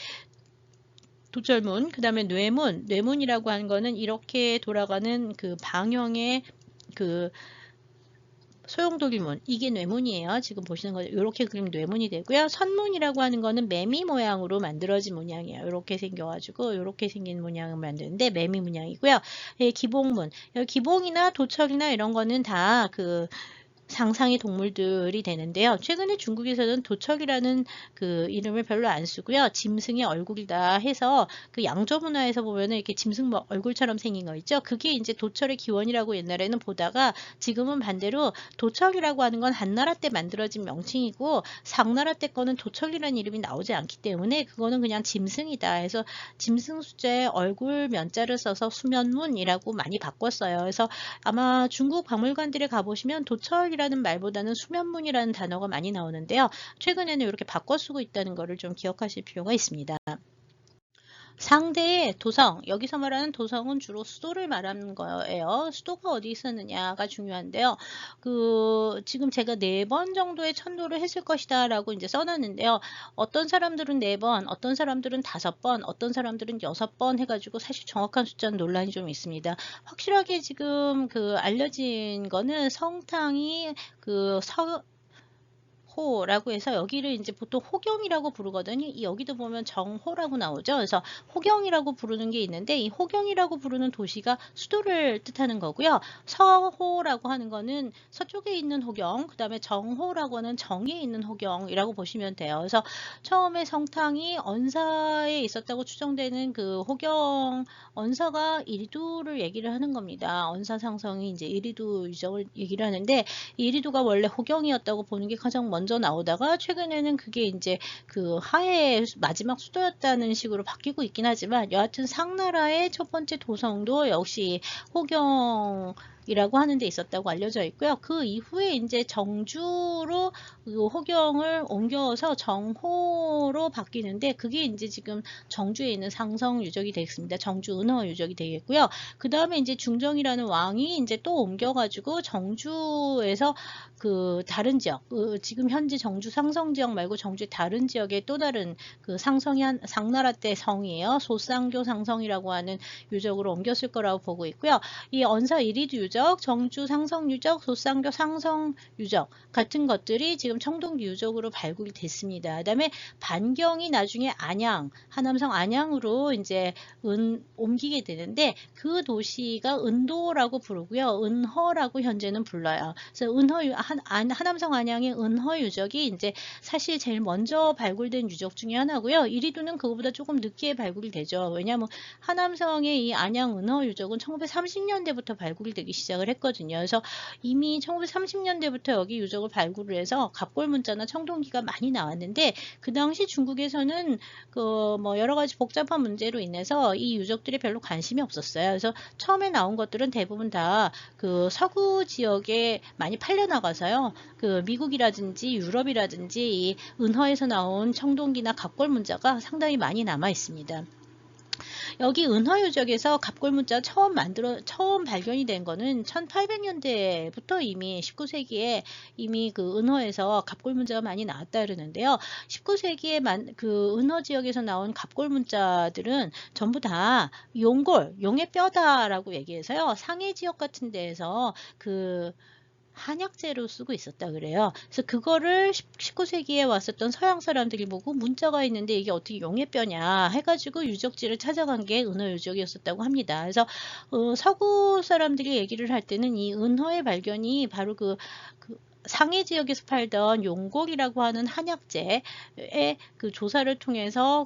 그 다음에 뇌문이라고 하는 거는 이렇게 돌아가는 그 방형의 그 소용돌이문, 이게 뇌문이에요. 지금 보시는 거 이렇게 그림 뇌문이 되고요. 선문이라고 하는 거는 매미 모양으로 만들어진 문양이에요. 이렇게 생겨가지고 이렇게 생긴 문양을 만드는데 매미 문양이고요. 예, 기봉문, 기봉이나 도철이나 이런 거는 다 그 상상의 동물들이 되는데요. 최근에 중국에서는 도척이라는 그 이름을 별로 안 쓰고요. 짐승의 얼굴이다 해서 그 양조 문화에서 보면은 이렇게 짐승 얼굴처럼 생긴 거 있죠. 그게 이제 도철의 기원이라고 옛날에는 보다가 지금은 반대로 도척이라고 하는 건 한나라 때 만들어진 명칭이고 상나라 때 거는 도척이라는 이름이 나오지 않기 때문에 그거는 그냥 짐승이다 해서 짐승 숫자에 얼굴 면자를 써서 수면문이라고 많이 바꿨어요. 그래서 아마 중국 박물관들에 가보시면 도철이라는 말보다는 수면문이라는 단어가 많이 나오는데요. 최근에는 이렇게 바꿔 쓰고 있다는 것을 좀 기억하실 필요가 있습니다. 상대의 도성, 여기서 말하는 도성은 주로 수도를 말하는 거예요. 수도가 어디 있었느냐가 중요한데요. 지금 제가 4번 정도의 천도를 했을 것이다 라고 이제 써놨는데요. 어떤 사람들은 4번, 어떤 사람들은 5번, 어떤 사람들은 6번 해가지고 사실 정확한 숫자는 논란이 좀 있습니다. 확실하게 지금 알려진 거는 성탕이 호라고 해서 여기를 이제 보통 호경이라고 부르거든요. 여기도 보면 정호라고 나오죠. 그래서 호경이라고 부르는 게 있는데 이 호경이라고 부르는 도시가 수도를 뜻하는 거고요. 서호라고 하는 거는 서쪽에 있는 호경, 그 다음에 정호라고 하는 정에 있는 호경이라고 보시면 돼요. 그래서 처음에 성탕이 언사에 있었다고 추정되는 그 호경, 언사가 이리두를 얘기를 하는 겁니다. 언사 상성이 이제 이리두 유적을 얘기를 하는데 이리두가 원래 호경이었다고 보는 게 가장 먼저 나오다가 최근에는 그게 이제 하의 마지막 수도였다는 식으로 바뀌고 있긴 하지만 여하튼 상나라의 첫 번째 도성도 역시 호경이라고 하는 데 있었다고 알려져 있고요. 그 이후에 이제 정주로 호경을 옮겨서 정호로 바뀌는데 그게 이제 지금 정주에 있는 상성 유적이 되겠습니다. 정주 은허 유적이 되겠고요. 그 다음에 이제 중정이라는 왕이 이제 또 옮겨가지고 정주에서 다른 지역, 지금 현재 정주 상성 지역 말고 정주의 다른 지역에 또 다른 상성이 상나라 때 성이에요. 소쌍교 상성이라고 하는 유적으로 옮겼을 거라고 보고 있고요. 이 언사 이리두 유적, 정주 상성 유적, 소쌍교 상성 유적 같은 것들이 지금 청동기 유적으로 발굴이 됐습니다. 그 다음에 반경이 나중에 안양, 하남성 안양으로 이제 옮기게 되는데 그 도시가 은도라고 부르고요. 은허라고 현재는 불러요. 그래서 하남성 안양의 은허 유적이 이제 사실 제일 먼저 발굴된 유적 중에 하나고요. 이리두는 그거보다 조금 늦게 발굴이 되죠. 왜냐하면 하남성의 이 안양 은허 유적은 1930년대부터 발굴이 되기 시작을 했거든요. 그래서 이미 1930년대부터 여기 유적을 발굴을 해서 갑골문자나 청동기가 많이 나왔는데 그 당시 중국에서는 여러 가지 복잡한 문제로 인해서 이 유적들이 별로 관심이 없었어요. 그래서 처음에 나온 것들은 대부분 다 서구 지역에 많이 팔려나가서요. 미국이라든지 유럽이라든지 이 은허에서 나온 청동기나 갑골문자가 상당히 많이 남아 있습니다. 여기 은허유적에서 갑골문자 처음 발견이 된 거는 1800년대부터 이미 19세기에 이미 은허에서 갑골문자가 많이 나왔다 그러는데요. 19세기에 은허 지역에서 나온 갑골문자들은 전부 다 용의 뼈다라고 얘기해서요. 상해 지역 같은 데에서 한약재로 쓰고 있었다 그래요. 그래서 그거를 19세기에 왔었던 서양 사람들이 보고 문자가 있는데 이게 어떻게 용의 뼈냐 해가지고 유적지를 찾아간 게 은허 유적이었었다고 합니다. 그래서 서구 사람들이 얘기를 할 때는 이 은허의 발견이 바로 상해 지역에서 팔던 용골이라고 하는 한약재의 조사를 통해서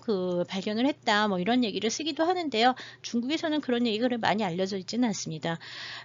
발견을 했다 뭐 이런 얘기를 쓰기도 하는데요. 중국에서는 그런 얘기가 많이 알려져 있지는 않습니다.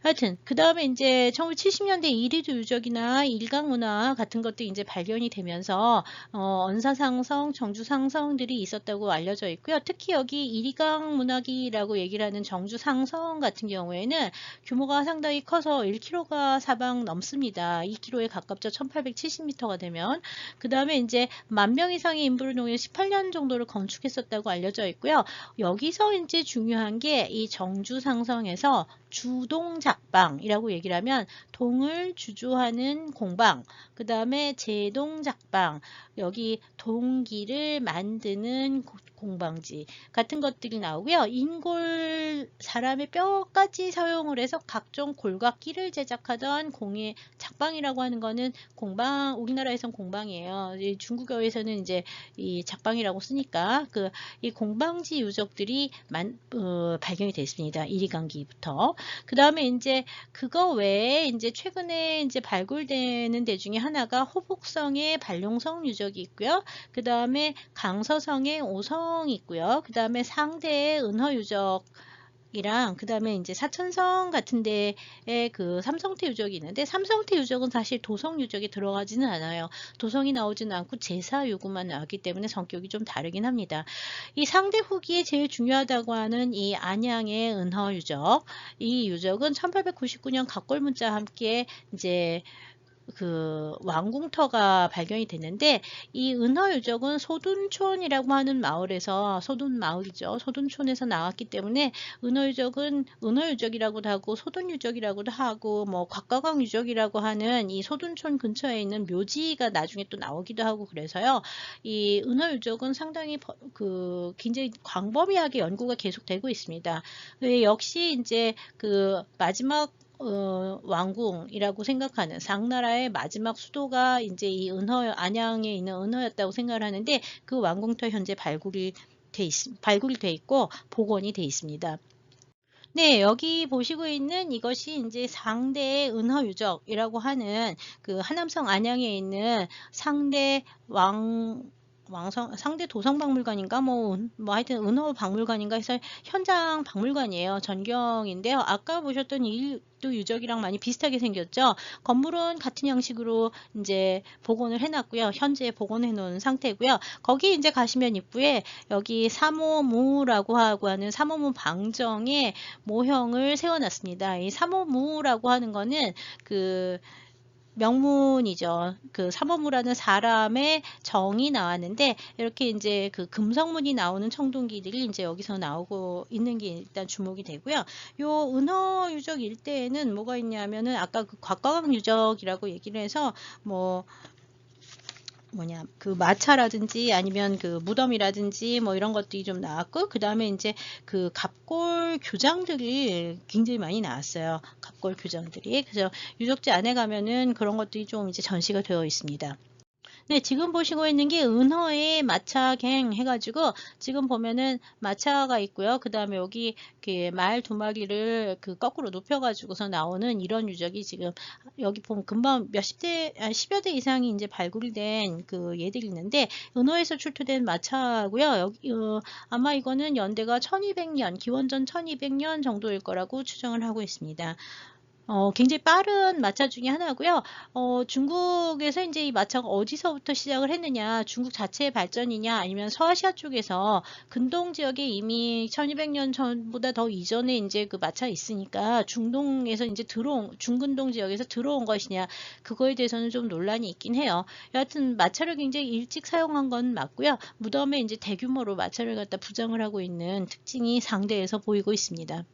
하여튼 그 다음에 이제 1970년대 이리두 유적이나 일강문화 같은 것도 이제 발견이 되면서 언사상성, 정주상성들이 있었다고 알려져 있고요. 특히 여기 일강문화기라고 얘기를 하는 정주상성 같은 경우에는 규모가 상당히 커서 1km가 사방 넘습니다. 2km에 가깝죠. 1870m가 되면. 그 다음에 이제 10,000명 이상의 인부를 동해 18년 정도를 건축했었다고 알려져 있고요. 여기서 이제 중요한 게 이 정주상성에서 주동작방이라고 얘기를 하면 동을 주조하는 공방, 그 다음에 제동작방, 여기 동기를 만드는 공방지 같은 것들이 나오고요. 인골 사람의 뼈까지 사용을 해서 각종 골과 끼를 제작하던 공예 작방이라고 하는 거는 은어는 공방, 우리나라에선 공방이에요. 중국어에서는 이제 이 작방이라고 쓰니까 이 공방지 유적들이 발견이 됐습니다. 이리강기부터. 그 다음에 이제 그거 외에 이제 최근에 이제 발굴되는 데 중에 하나가 호북성의 발룡성 유적이 있고요. 그 다음에 강서성의 오성이 있고요. 그 다음에 상대의 은허 유적 이랑 그 다음에 이제 사천성 같은 데에 그 삼성태 유적이 있는데, 삼성태 유적은 사실 도성 유적에 들어가지는 않아요. 도성이 나오지는 않고 제사 유구만 나왔기 때문에 성격이 좀 다르긴 합니다. 이 상대 후기에 제일 중요하다고 하는 이 안양의 은허 유적, 이 유적은 1899년 각골문자와 함께 이제 그 왕궁터가 발견이 됐는데, 이 은허 유적은 소둔촌이라고 하는 마을에서, 소둔 마을이죠. 소둔촌에서 나왔기 때문에 은허 유적은 은허 유적이라고도 하고 소둔 유적이라고도 하고 뭐 곽가광 유적이라고 하는 이 소둔촌 근처에 있는 묘지가 나중에 또 나오기도 하고, 그래서요. 이 은허 유적은 상당히 굉장히 광범위하게 연구가 계속되고 있습니다. 역시 이제 그 마지막 왕궁이라고 생각하는 상나라의 마지막 수도가 이제 이 안양에 있는 은허였다고 생각을 하는데, 그 왕궁터 현재 발굴이 돼 있고 복원이 돼 있습니다. 네, 여기 보시고 있는 이것이 이제 상대 은허 유적이라고 하는 그 하남성 안양에 있는 상대 도성박물관인가 뭐 하여튼 은허박물관인가 해서 현장 박물관이에요. 전경인데요. 아까 보셨던 일도 유적이랑 많이 비슷하게 생겼죠. 건물은 같은 형식으로 이제 복원을 해놨고요. 현재 복원해 놓은 상태고요. 거기 이제 가시면 입구에 여기 삼오무라고 하는 삼오무 방정의 모형을 세워놨습니다. 이 삼오무라고 하는 거는 그 명문이죠. 그 삼오무라는 사람의 정이 나왔는데, 이렇게 이제 그 금성문이 나오는 청동기들이 이제 여기서 나오고 있는 게 일단 주목이 되고요. 요 은허 유적 일대에는 뭐가 있냐면은 아까 그 곽가광 유적이라고 얘기를 해서 그 마차라든지 아니면 그 무덤이라든지 뭐 이런 것들이 좀 나왔고, 그 다음에 이제 그 갑골 교장들이 굉장히 많이 나왔어요. 갑골 교장들이. 그래서 유적지 안에 가면은 그런 것들이 좀 이제 전시가 되어 있습니다. 네, 지금 보시고 있는 게 은허의 마차갱 해가지고, 지금 보면은 마차가 있고요. 그 다음에 여기 말 두 마리를 거꾸로 눕혀가지고서 나오는 이런 유적이 지금 여기 보면 금방 십여 대 이상이 이제 발굴된 그 얘들이 있는데, 은허에서 출토된 마차고요. 아마 이거는 연대가 1200년, 기원전 1200년 정도일 거라고 추정을 하고 있습니다. 굉장히 빠른 마차 중에 하나고요. 중국에서 이제 이 마차가 어디서부터 시작을 했느냐, 중국 자체의 발전이냐, 아니면 서아시아 쪽에서 근동 지역에 이미 1200년 전보다 더 이전에 이제 그 마차 있으니까 중동에서 이제 중근동 지역에서 들어온 것이냐, 그거에 대해서는 좀 논란이 있긴 해요. 여하튼 마차를 굉장히 일찍 사용한 건 맞고요. 무덤에 이제 대규모로 마차를 갖다 부장을 하고 있는 특징이 상대에서 보이고 있습니다.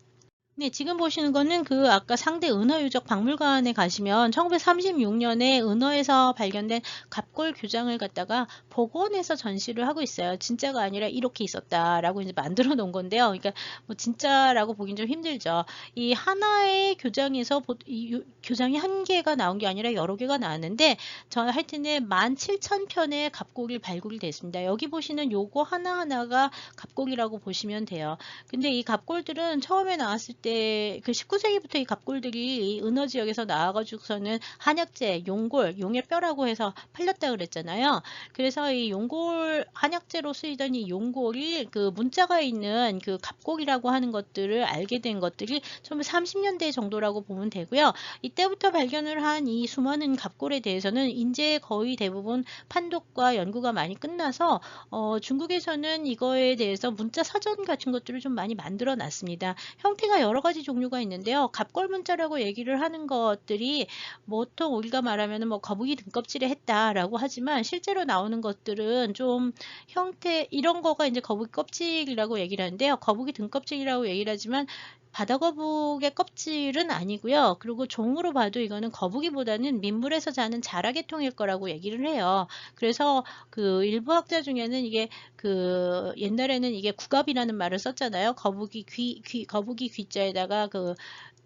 네, 지금 보시는 거는 아까 상대 은허유적 박물관에 가시면 1936년에 은허에서 발견된 갑골 교장을 갖다가 복원해서 전시를 하고 있어요. 진짜가 아니라 이렇게 있었다라고 이제 만들어 놓은 건데요. 그러니까 뭐 진짜라고 보긴 좀 힘들죠. 이 하나의 교장에서 이 교장이 한 개가 나온 게 아니라 여러 개가 나왔는데, 하여튼에 17,000편의 갑골이 발굴이 됐습니다. 여기 보시는 요거 하나하나가 갑골이라고 보시면 돼요. 근데 이 갑골들은 처음에 나왔을 때 그 19세기부터 이 갑골들이 이 은허 지역에서 나와가지고서는 한약재, 용골, 용의 뼈라고 해서 팔렸다 그랬잖아요. 그래서 이 용골, 한약재로 쓰이던 이 용골이 그 문자가 있는 그 갑골이라고 하는 것들을 알게 된 것들이 1930년대 정도라고 보면 되고요. 이때부터 발견을 한 이 수많은 갑골에 대해서는 이제 거의 대부분 판독과 연구가 많이 끝나서 중국에서는 이거에 대해서 문자 사전 같은 것들을 좀 많이 만들어 놨습니다. 형태가 여러 가지 종류가 있는데요. 갑골 문자라고 얘기를 하는 것들이 보통 우리가 말하면 뭐 거북이 등껍질에 했다라고 하지만, 실제로 나오는 것들은 좀 형태 이런 거가 이제 거북이 껍질이라고 얘기를 하는데요. 거북이 등껍질이라고 얘기를 하지만 바다거북의 껍질은 아니고요. 그리고 종으로 봐도 이거는 거북이보다는 민물에서 자는 자라계통일 거라고 얘기를 해요. 그래서 그 일부 학자 중에는 이게 옛날에는 이게 국갑이라는 말을 썼잖아요. 거북이 귀자에다가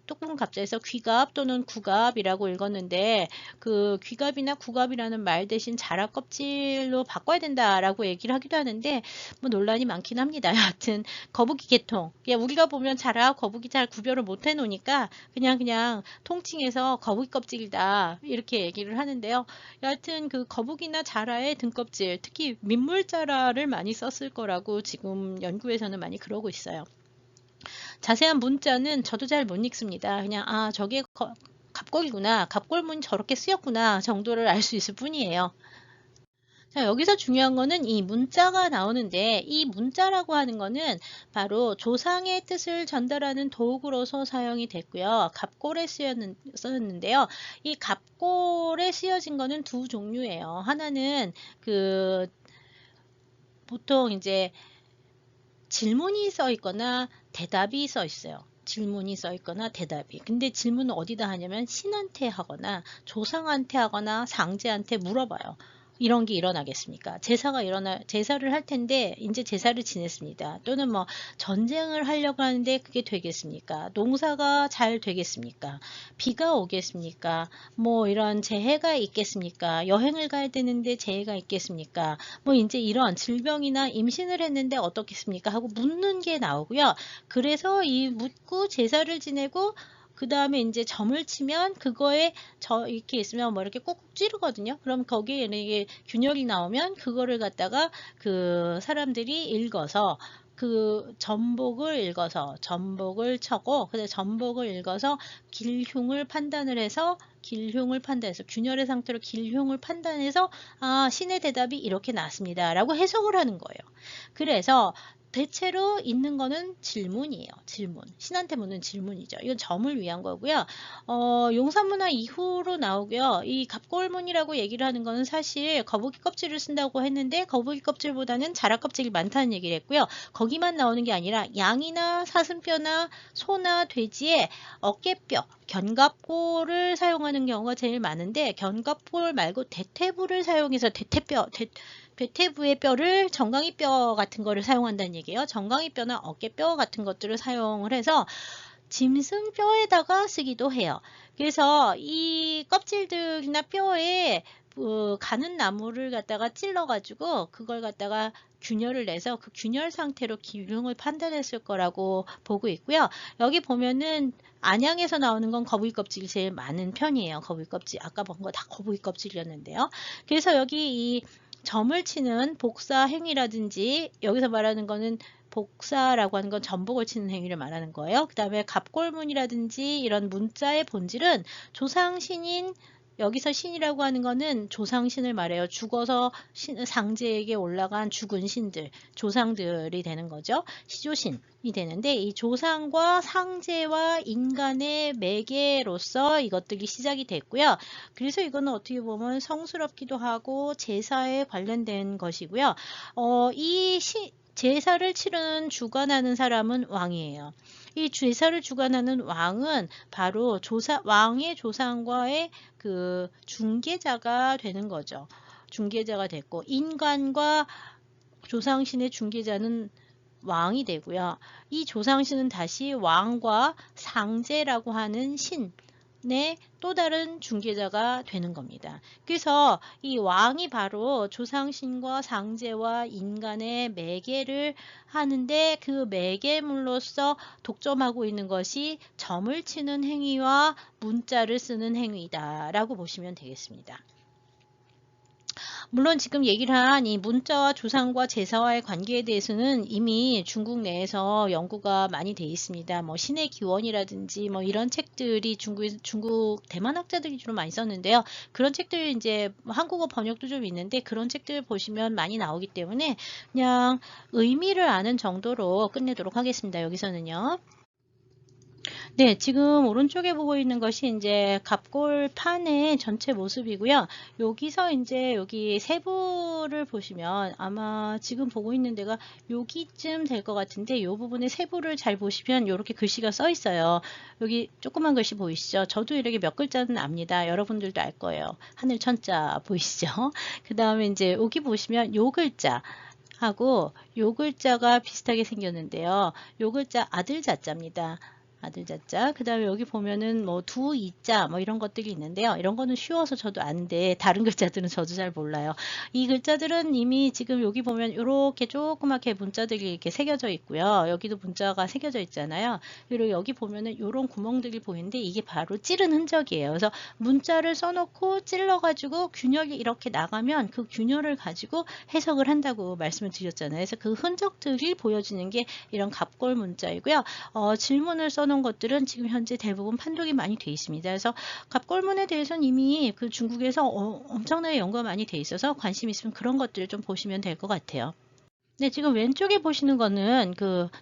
뚝분 갑자에서 귀갑 또는 구갑이라고 읽었는데 그 귀갑이나 구갑이라는 말 대신 자라 껍질로 바꿔야 된다라고 얘기를 하기도 하는데 뭐 논란이 많긴 합니다. 여하튼 거북이 계통. 그냥 우리가 보면 자라 거북이 잘 구별을 못 해놓으니까 그냥 통칭해서 거북이 껍질이다 이렇게 얘기를 하는데요. 여하튼 그 거북이나 자라의 등껍질, 특히 민물자라를 많이 썼을 거라고 지금 연구에서는 많이 그러고 있어요. 자세한 문자는 저도 잘 못 읽습니다. 그냥 저게 갑골이구나, 갑골문이 저렇게 쓰였구나 정도를 알 수 있을 뿐이에요. 자, 여기서 중요한 거는 이 문자가 나오는데 이 문자라고 하는 거는 바로 조상의 뜻을 전달하는 도구로서 사용이 됐고요. 갑골에 쓰였는데요. 이 갑골에 쓰여진 거는 두 종류예요. 하나는 그 보통 이제 질문이 써 있거나 대답이 써 있어요. 질문이 써 있거나 대답이. 근데 질문은 어디다 하냐면 신한테 하거나 조상한테 하거나 상제한테 물어봐요. 이런 게 일어나겠습니까? 제사를 할 텐데 이제 제사를 지냈습니다. 또는 뭐 전쟁을 하려고 하는데 그게 되겠습니까? 농사가 잘 되겠습니까? 비가 오겠습니까? 뭐 이런 재해가 있겠습니까? 여행을 가야 되는데 재해가 있겠습니까? 뭐 이제 이런 질병이나 임신을 했는데 어떻겠습니까? 하고 묻는 게 나오고요. 그래서 이 묻고 제사를 지내고 그 다음에 이제 점을 치면 그거에 이렇게 있으면 뭐 이렇게 꾹꾹 찌르거든요. 그럼 거기에 이게 균열이 나오면 그거를 갖다가 그 사람들이 읽어서 그 전복을 전복을 쳐고 그다음에 전복을 읽어서 길흉을 판단해서 균열의 상태로 길흉을 판단해서 신의 대답이 이렇게 났습니다. 라고 해석을 하는 거예요. 그래서 대체로 있는 거는 질문이에요. 질문. 신한테 묻는 질문이죠. 이건 점을 위한 거고요. 용산문화 이후로 나오고요. 이 갑골문이라고 얘기를 하는 거는 사실 거북이 껍질을 쓴다고 했는데 거북이 껍질보다는 자라 껍질이 많다는 얘기를 했고요. 거기만 나오는 게 아니라 양이나 사슴뼈나 소나 돼지의 어깨뼈, 견갑골을 사용하는 경우가 제일 많은데 견갑골 말고 대퇴부를 사용해서 대퇴부의 뼈를 정강이뼈 같은 거를 사용한다는 얘기예요. 정강이뼈나 어깨뼈 같은 것들을 사용을 해서 짐승뼈에다가 쓰기도 해요. 그래서 이 껍질들이나 뼈에 가는 나무를 갖다가 찔러가지고 그걸 갖다가 균열을 내서 그 균열 상태로 기흉을 판단했을 거라고 보고 있고요. 여기 보면은 안양에서 나오는 건 거북이 껍질이 제일 많은 편이에요. 거북이 껍질. 아까 본 거 다 거북이 껍질이었는데요. 그래서 여기 이 점을 치는 복사 행위라든지 여기서 말하는 거는 복사라고 하는 건 전복을 치는 행위를 말하는 거예요. 그 다음에 갑골문이라든지 이런 문자의 본질은 조상신인 여기서 신이라고 하는 거는 조상신을 말해요. 죽어서 상제에게 올라간 죽은 신들, 조상들이 되는 거죠. 시조신이 되는데 이 조상과 상제와 인간의 매개로서 이것들이 시작이 됐고요. 그래서 이거는 어떻게 보면 성스럽기도 하고 제사에 관련된 것이고요. 제사를 치르는 주관하는 사람은 왕이에요. 이 제사를 주관하는 왕은 바로 왕의 조상과의 그 중개자가 되는 거죠. 중개자가 됐고 인간과 조상신의 중개자는 왕이 되고요. 이 조상신은 다시 왕과 상제라고 하는 신의 또 다른 중개자가 되는 겁니다. 그래서 이 왕이 바로 조상신과 상제와 인간의 매개를 하는데 그 매개물로서 독점하고 있는 것이 점을 치는 행위와 문자를 쓰는 행위다라고 보시면 되겠습니다. 물론 지금 얘기를 한 이 문자와 조상과 제사와의 관계에 대해서는 이미 중국 내에서 연구가 많이 돼 있습니다. 뭐 신의 기원이라든지 뭐 이런 책들이 중국 대만 학자들이 주로 많이 썼는데요. 그런 책들 이제 한국어 번역도 좀 있는데 그런 책들 보시면 많이 나오기 때문에 그냥 의미를 아는 정도로 끝내도록 하겠습니다. 여기서는요. 네, 지금 오른쪽에 보고 있는 것이 이제 갑골판의 전체 모습이고요. 여기서 이제 여기 세부를 보시면 아마 지금 보고 있는 데가 여기쯤 될 것 같은데 이 부분에 세부를 잘 보시면 이렇게 글씨가 써 있어요. 여기 조그만 글씨 보이시죠? 저도 이렇게 몇 글자는 압니다. 여러분들도 알 거예요. 하늘 천자 보이시죠? 그 다음에 이제 여기 보시면 요 글자 하고 요 글자가 비슷하게 생겼는데요. 요 글자 아들 자자입니다. 아들 자자. 그 다음에 여기 보면은 뭐 두 이자 뭐 이런 것들이 있는데요. 이런 거는 쉬워서 저도 아는데 다른 글자들은 저도 잘 몰라요. 이 글자들은 이미 지금 여기 보면 이렇게 조그맣게 문자들이 이렇게 새겨져 있고요. 여기도 문자가 새겨져 있잖아요. 그리고 여기 보면은 이런 구멍들이 보이는데 이게 바로 찌른 흔적이에요. 그래서 문자를 써놓고 찔러가지고 균열이 이렇게 나가면 그 균열을 가지고 해석을 한다고 말씀을 드렸잖아요. 그래서 그 흔적들이 보여지는 게 이런 갑골 문자이고요. 질문을 써놓은 것들은 지금 현재 대부분 판독이 많이 돼 있습니다. 그래서 갑골문에 대해서는 이미 그 중국에서 엄청나게 연구가 많이 돼 있어서 관심 있으면 그런 것들을 좀 보시면 될 것 같아요. 네, 지금 왼쪽에 보시는 거는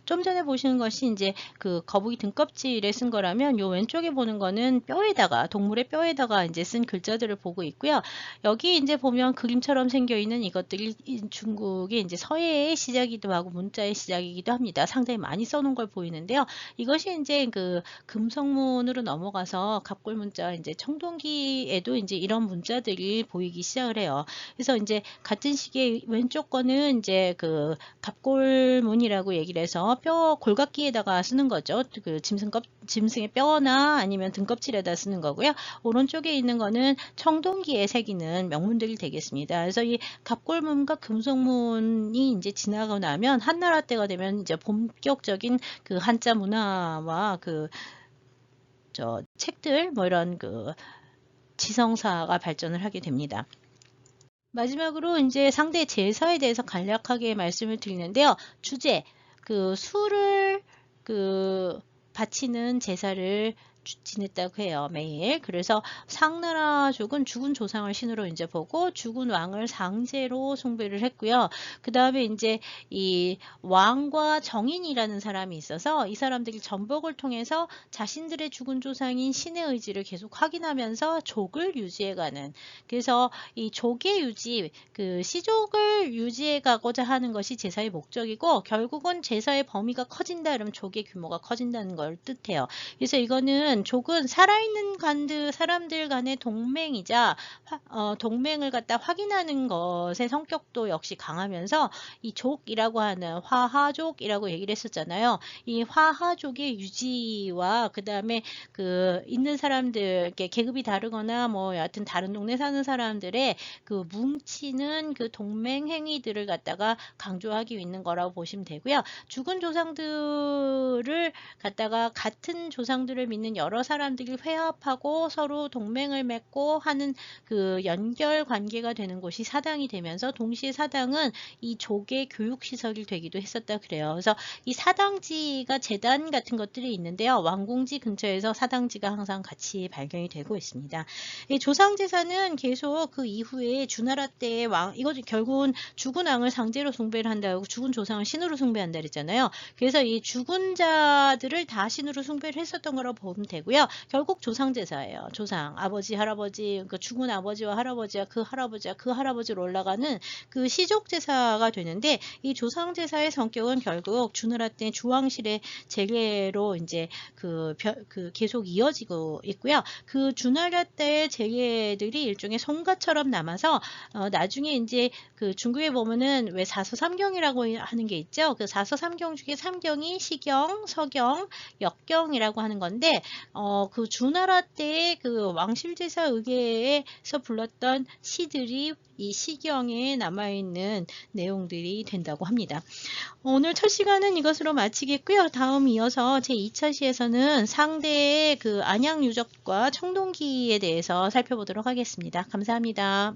좀 전에 보시는 것이 이제 그 거북이 등껍질에 쓴 거라면 요 왼쪽에 보는 거는 뼈에다가 동물의 뼈에다가 이제 쓴 글자들을 보고 있고요. 여기 이제 보면 그림처럼 생겨 있는 이것들이 중국의 이제 서예의 시작이기도 하고 문자의 시작이기도 합니다. 상당히 많이 써놓은 걸 보이는데요. 이것이 이제 그 금성문으로 넘어가서 갑골 문자 이제 청동기에도 이제 이런 문자들이 보이기 시작을 해요. 그래서 이제 같은 시기에 왼쪽 거는 이제 그 갑골문이라고 얘기를 해서 뼈 골각기에다가 쓰는 거죠. 그 짐승의 뼈나 아니면 등껍질에다 쓰는 거고요. 오른쪽에 있는 거는 청동기에 새기는 명문들이 되겠습니다. 그래서 이 갑골문과 금속문이 이제 지나가고 나면 한나라 때가 되면 이제 본격적인 그 한자 문화와 책들 뭐 이런 지성사가 발전을 하게 됩니다. 마지막으로 이제 상대 제사에 대해서 간략하게 말씀을 드리는데요. 주제, 술을 바치는 제사를 지냈다고 해요. 매일. 그래서 상나라족은 죽은 조상을 신으로 이제 보고 죽은 왕을 상제로 숭배를 했고요. 그 다음에 이제 이 왕과 정인이라는 사람이 있어서 이 사람들이 전복을 통해서 자신들의 죽은 조상인 신의 의지를 계속 확인하면서 족을 유지해가는, 그래서 이 족의 유지, 시족을 유지해가고자 하는 것이 제사의 목적이고 결국은 제사의 범위가 커진다 그러면 족의 규모가 커진다는 걸 뜻해요. 그래서 이거는 족은 살아있는 사람들 간의 동맹이자 동맹을 갖다 확인하는 것의 성격도 역시 강하면서 이 족이라고 하는 화하족이라고 얘기를 했었잖아요. 이 화하족의 유지와 그 다음에 있는 사람들, 계급이 다르거나 뭐 여하튼 다른 동네 사는 사람들의 뭉치는 동맹 행위들을 갖다가 강조하기 있는 거라고 보시면 되고요. 죽은 조상들을 갖다가 같은 조상들을 믿는 여러 사람들이 회합하고 서로 동맹을 맺고 하는 연결 관계가 되는 곳이 사당이 되면서 동시에 사당은 이 족의 교육시설이 되기도 했었다 그래요. 그래서 이 사당지가 재단 같은 것들이 있는데요. 왕궁지 근처에서 사당지가 항상 같이 발견이 되고 있습니다. 이 조상제사는 계속 그 이후에 주나라 때의 이거 결국은 죽은 왕을 상제로 숭배를 한다고 죽은 조상을 신으로 숭배한다 그랬잖아요. 그래서 이 죽은 자들을 다 신으로 숭배를 했었던 거라고 보면 되고요. 결국 조상제사예요. 조상, 아버지, 할아버지, 죽은 아버지와 할아버지와 그 할아버지로 올라가는 시족제사가 되는데 이 조상제사의 성격은 결국 주나라 때 주왕실의 제례로 이제 계속 이어지고 있고요. 주나라 때의 제례들이 일종의 송가처럼 남아서 나중에 이제 중국에 보면은 왜 사서삼경이라고 하는 게 있죠. 사서삼경 중에 삼경이 시경, 서경, 역경이라고 하는 건데 주나라 때의 왕실제사 의궤에서 불렀던 시들이 이 시경에 남아있는 내용들이 된다고 합니다. 오늘 첫 시간은 이것으로 마치겠고요. 다음 이어서 제2차 시에서는 상대의 안양유적과 청동기에 대해서 살펴보도록 하겠습니다. 감사합니다.